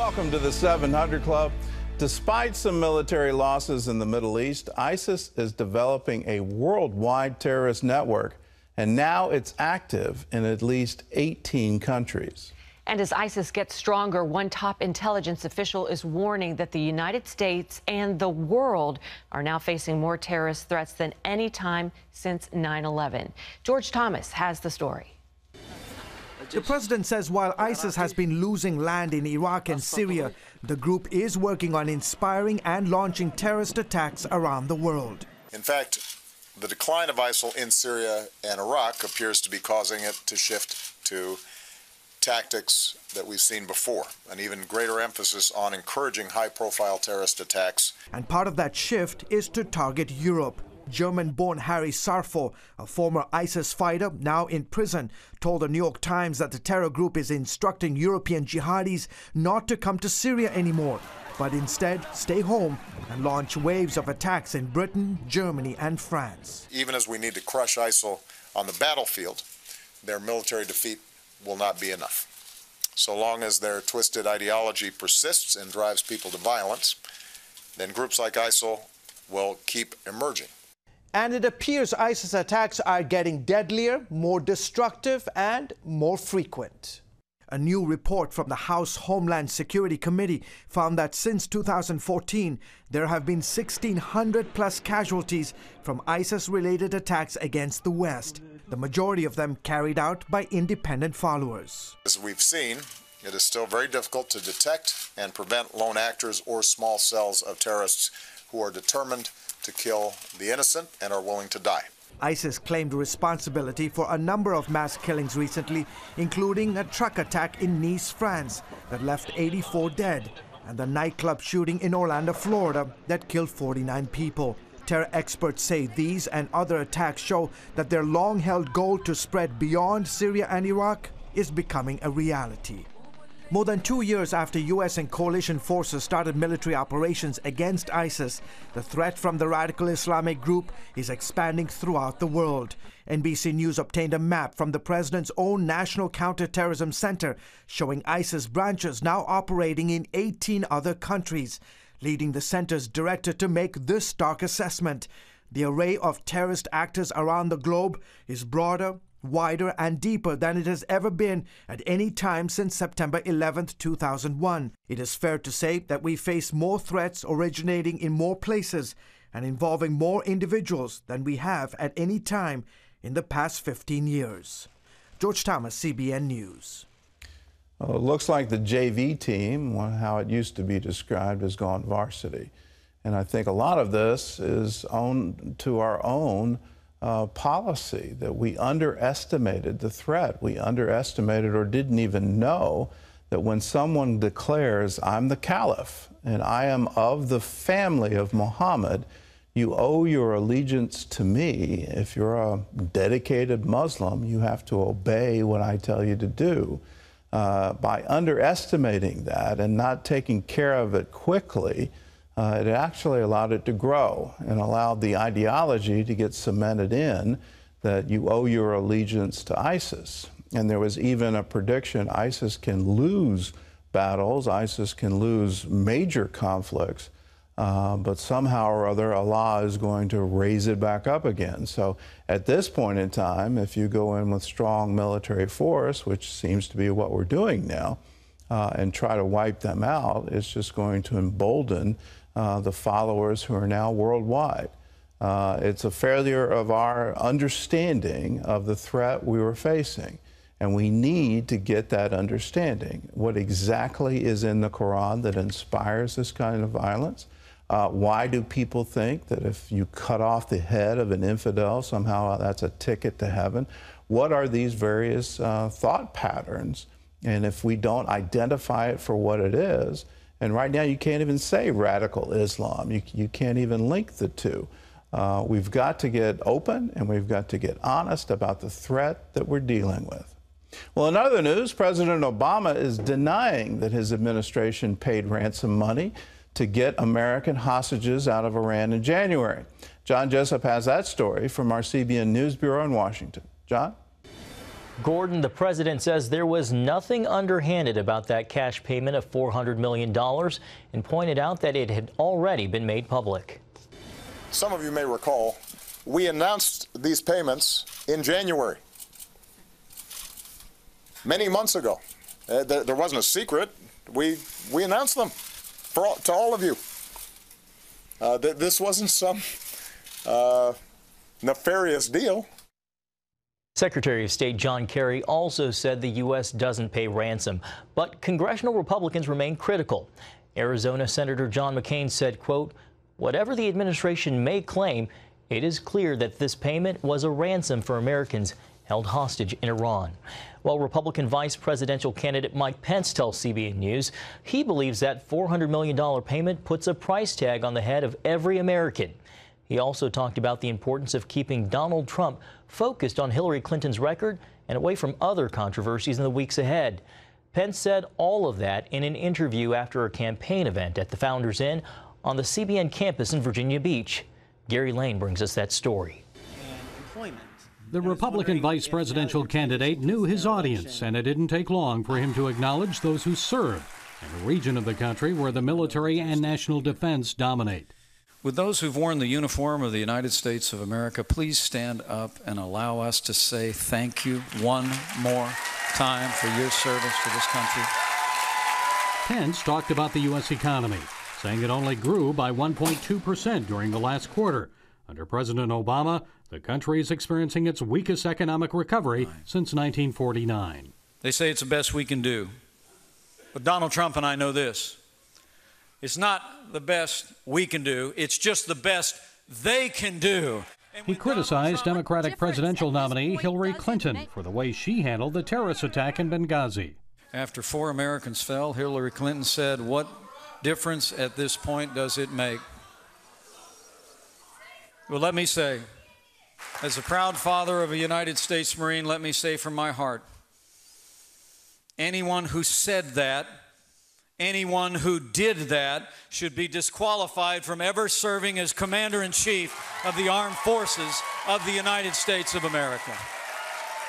Welcome to the 700 Club. Despite some military losses in the Middle East, ISIS is developing a worldwide terrorist network, and now it's active in at least 18 countries. And as ISIS gets stronger, one top intelligence official is warning that the United States and the world are now facing more terrorist threats than any time since 9/11. George Thomas has the story. The president says while ISIS has been losing land in Iraq and Syria, the group is working on inspiring and launching terrorist attacks around the world. In fact, the decline of ISIL in Syria and Iraq appears to be causing it to shift to tactics that we've seen before, an even greater emphasis on encouraging high-profile terrorist attacks. And part of that shift is to target Europe. German-born Harry Sarfo, a former ISIS fighter now in prison, told the New York Times that the terror group is instructing European jihadis not to come to Syria anymore, but instead stay home and launch waves of attacks in Britain, Germany, and France. Even as we need to crush ISIL on the battlefield, their military defeat will not be enough. So long as their twisted ideology persists and drives people to violence, then groups like ISIL will keep emerging. And it appears ISIS attacks are getting deadlier, more destructive, and more frequent. A new report from the House Homeland Security Committee found that since 2014, there have been 1,600 plus casualties from ISIS-related attacks against the West, the majority of them carried out by independent followers. As we've seen, it is still very difficult to detect and prevent lone actors or small cells of terrorists who are determined to kill the innocent and are willing to die. ISIS claimed responsibility for a number of mass killings recently, including a truck attack in Nice, France, that left 84 dead, and the nightclub shooting in Orlando, Florida, that killed 49 people. Terror experts say these and other attacks show that their long-held goal to spread beyond Syria and Iraq is becoming a reality. More than 2 years after U.S. and coalition forces started military operations against ISIS, the threat from the radical Islamic group is expanding throughout the world. NBC News obtained a map from the president's own National Counterterrorism Center showing ISIS branches now operating in 18 other countries, leading the center's director to make this stark assessment. The array of terrorist actors around the globe is broader, wider, and deeper than it has ever been at any time since September 11, 2001. It is fair to say that we face more threats originating in more places and involving more individuals than we have at any time in the past 15 years. George Thomas, CBN News. Well, it looks like the JV team, how it used to be described, has gone varsity. And I think a lot of this is owed to our own policy, that we underestimated the threat. We underestimated or didn't even know that when someone declares, I'm the caliph and I am of the family of Muhammad, you owe your allegiance to me. If you're a dedicated Muslim, you have to obey what I tell you to do. By underestimating that and not taking care of it quickly, it actually allowed it to grow and allowed the ideology to get cemented in that you owe your allegiance to ISIS. And there was even a prediction ISIS can lose battles, ISIS can lose major conflicts, but somehow or other Allah is going to raise it back up again. So at this point in time, if you go in with strong military force, which seems to be what we're doing now, and try to wipe them out, it's just going to embolden the followers who are now worldwide. It's a failure of our understanding of the threat we were facing. And we need to get that understanding. What exactly is in the Quran that inspires this kind of violence? Why do people think that if you cut off the head of an infidel, somehow that's a ticket to heaven? What are these various thought patterns? And if we don't identify it for what it is, and right now you can't even say radical Islam. You can't even link the two. We've got to get open and we've got to get honest about the threat that we're dealing with. Well, in other news, President Obama is denying that his administration paid ransom money to get American hostages out of Iran in January. John Jessup has that story from our CBN News Bureau in Washington. John? Gordon, the president says there was nothing underhanded about that cash payment of $400 million and pointed out that it had already been made public. Some of you may recall, we announced these payments in January, many months ago. There wasn't a secret. We announced them to all of you. This wasn't some nefarious deal. Secretary of State John Kerry also said the U.S. doesn't pay ransom, but congressional Republicans remain critical. Arizona Senator John McCain said, quote, "Whatever the administration may claim, it is clear that this payment was a ransom for Americans held hostage in Iran." While Republican vice presidential candidate Mike Pence tells CBN News he believes that $400 million payment puts a price tag on the head of every American. He also talked about the importance of keeping Donald Trump focused on Hillary Clinton's record and away from other controversies in the weeks ahead. Pence said all of that in an interview after a campaign event at the Founders Inn on the CBN campus in Virginia Beach. Gary Lane brings us that story. The Republican vice presidential candidate knew his audience, and it didn't take long for him to acknowledge those who serve in a region of the country where the military and national defense dominate. Would those who've worn the uniform of the United States of America please stand up and allow us to say thank you one more time for your service to this country? Pence talked about the U.S. economy, saying it only grew by 1.2% during the last quarter. Under President Obama, the country is experiencing its weakest economic recovery since 1949. They say it's the best we can do. But Donald Trump and I know this. It's not the best we can do. It's just the best they can do. He criticized Democratic presidential nominee Hillary Clinton for the way she handled the terrorist attack in Benghazi. After 4 Americans fell, Hillary Clinton said, "What difference at this point does it make?" Well, let me say, as a proud father of a United States Marine, let me say from my heart, anyone who said that, anyone who did that should be disqualified from ever serving as Commander-in-Chief of the Armed Forces of the United States of America.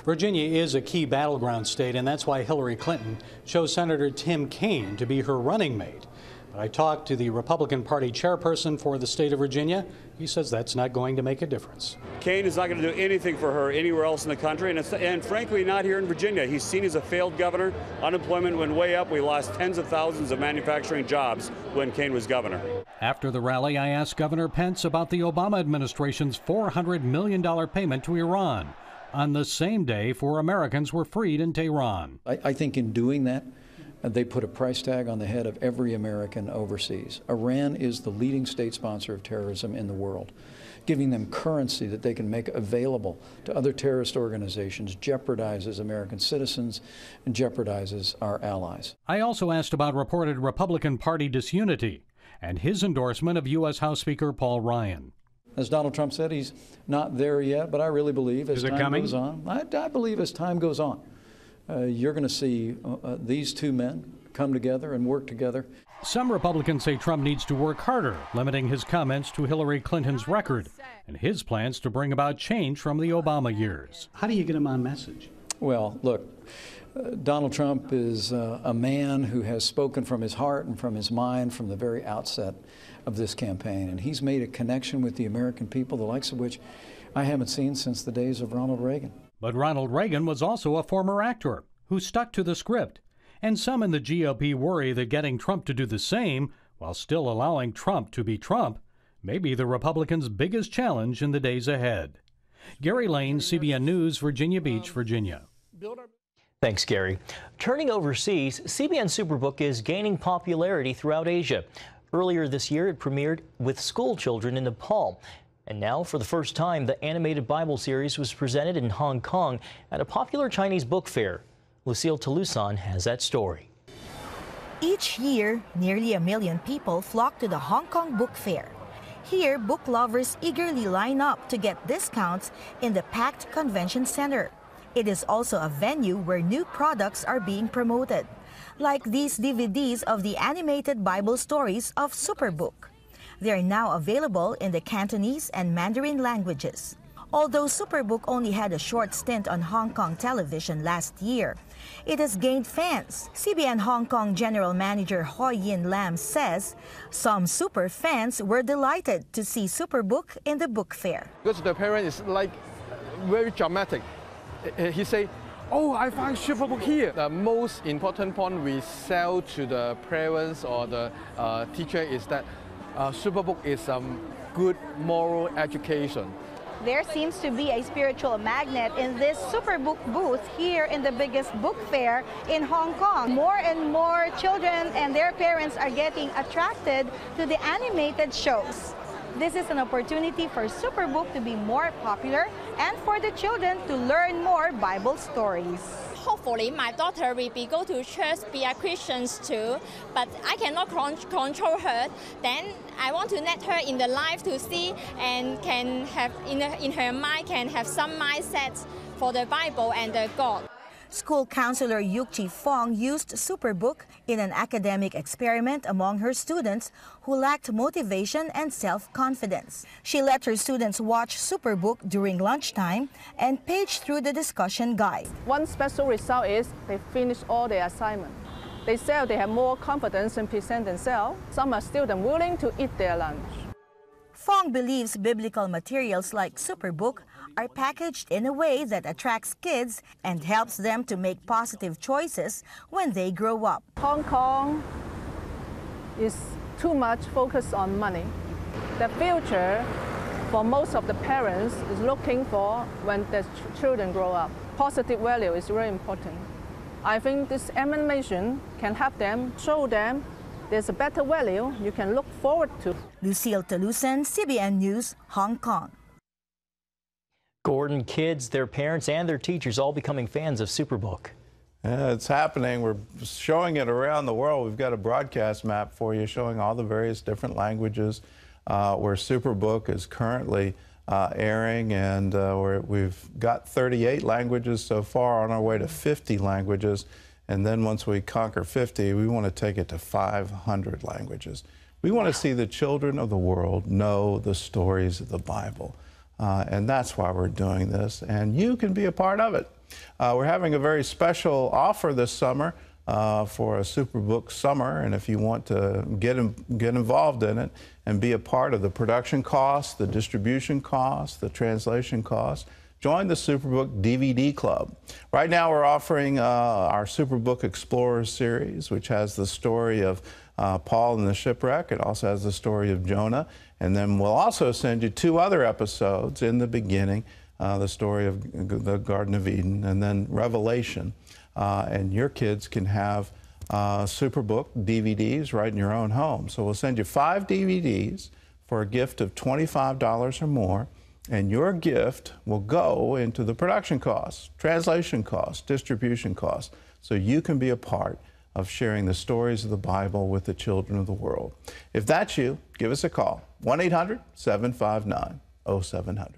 Virginia is a key battleground state, and that's why Hillary Clinton chose Senator Tim Kaine to be her running mate. But I talked to the Republican Party chairperson for the state of Virginia. He says that's not going to make a difference. Kaine is not going to do anything for her anywhere else in the country, and frankly, not here in Virginia. He's seen as a failed governor. Unemployment went way up. We lost tens of thousands of manufacturing jobs when Kaine was governor. After the rally, I asked Governor Pence about the Obama administration's $400 million payment to Iran on the same day 4 Americans were freed in Tehran. I think in doing that, they put a price tag on the head of every American overseas. Iran is the leading state sponsor of terrorism in the world. Giving them currency that they can make available to other terrorist organizations jeopardizes American citizens and jeopardizes our allies. I also asked about reported Republican Party disunity and his endorsement of U.S. House Speaker Paul Ryan. As Donald Trump said, he's not there yet, but I really believe as time goes on, I believe as time goes on, you're going to see these two men come together and work together. Some Republicans say Trump needs to work harder, limiting his comments to Hillary Clinton's record and his plans to bring about change from the Obama years. How do you get him on message? Well, look, Donald Trump is a man who has spoken from his heart and from his mind from the very outset of this campaign, and he's made a connection with the American people, the likes of which I haven't seen since the days of Ronald Reagan. But Ronald Reagan was also a former actor who stuck to the script. And some in the GOP worry that getting Trump to do the same while still allowing Trump to be Trump may be the Republicans' biggest challenge in the days ahead. Gary Lane, CBN News, Virginia Beach, Virginia. Thanks, Gary. Turning overseas, CBN Superbook is gaining popularity throughout Asia. Earlier this year, it premiered with school children in Nepal. And now, for the first time, the animated Bible series was presented in Hong Kong at a popular Chinese book fair. Lucille Toulouse has that story. Each year, nearly 1 million people flock to the Hong Kong Book Fair. Here, book lovers eagerly line up to get discounts in the packed convention center. It is also a venue where new products are being promoted, like these DVDs of the animated Bible stories of Superbook. They are now available in the Cantonese and Mandarin languages. Although Superbook only had a short stint on Hong Kong television last year, it has gained fans. CBN Hong Kong General Manager Hoi Yin Lam says some super fans were delighted to see Superbook in the book fair. Because the parent is like very dramatic. He say, "Oh, I find Superbook here." The most important point we sell to the parents or the teacher is that Superbook is good moral education. There seems to be a spiritual magnet in this Superbook booth here in the biggest book fair in Hong Kong. More and more children and their parents are getting attracted to the animated shows. This is an opportunity for Superbook to be more popular and for the children to learn more Bible stories. Hopefully my daughter will go to church, be a Christian too, but I cannot control her. Then I want to let her in the life to see and can have in her mind can have some mindset for the Bible and the God. School counselor Yuk Chi Fong used Superbook in an academic experiment among her students who lacked motivation and self-confidence. She let her students watch Superbook during lunchtime and page through the discussion guide. One special result is they finished all their assignment. They say they have more confidence in present themselves. Some are students willing to eat their lunch. Fong believes biblical materials like Superbook are packaged in a way that attracts kids and helps them to make positive choices when they grow up. Hong Kong is too much focused on money. The future for most of the parents is looking for when their children grow up. Positive value is very important. I think this animation can help them, show them there's a better value you can look forward to. Lucille Talusan, CBN News, Hong Kong. Gordon, kids, their parents, and their teachers all becoming fans of Superbook. Yeah, it's happening. We're showing it around the world. We've got a broadcast map for you showing all the various different languages where Superbook is currently airing, and we've got 38 languages so far, on our way to 50 languages. And then once we conquer 50, we want to take it to 500 languages. We want to see the children of the world know the stories of the Bible. And that's why we're doing this. And you can be a part of it. We're having a very special offer this summer for a Superbook summer. And if you want to get involved in it and be a part of the production costs, the distribution costs, the translation costs, join the Superbook DVD Club. Right now we're offering our Superbook Explorers series, which has the story of Paul and the shipwreck. It also has the story of Jonah. And then we'll also send you 2 other episodes in the beginning, the story of the Garden of Eden, and then Revelation. And your kids can have Superbook DVDs right in your own home. So we'll send you 5 DVDs for a gift of $25 or more. And your gift will go into the production costs, translation costs, distribution costs, so you can be a part of sharing the stories of the Bible with the children of the world. If that's you, give us a call, 1-800-759-0700.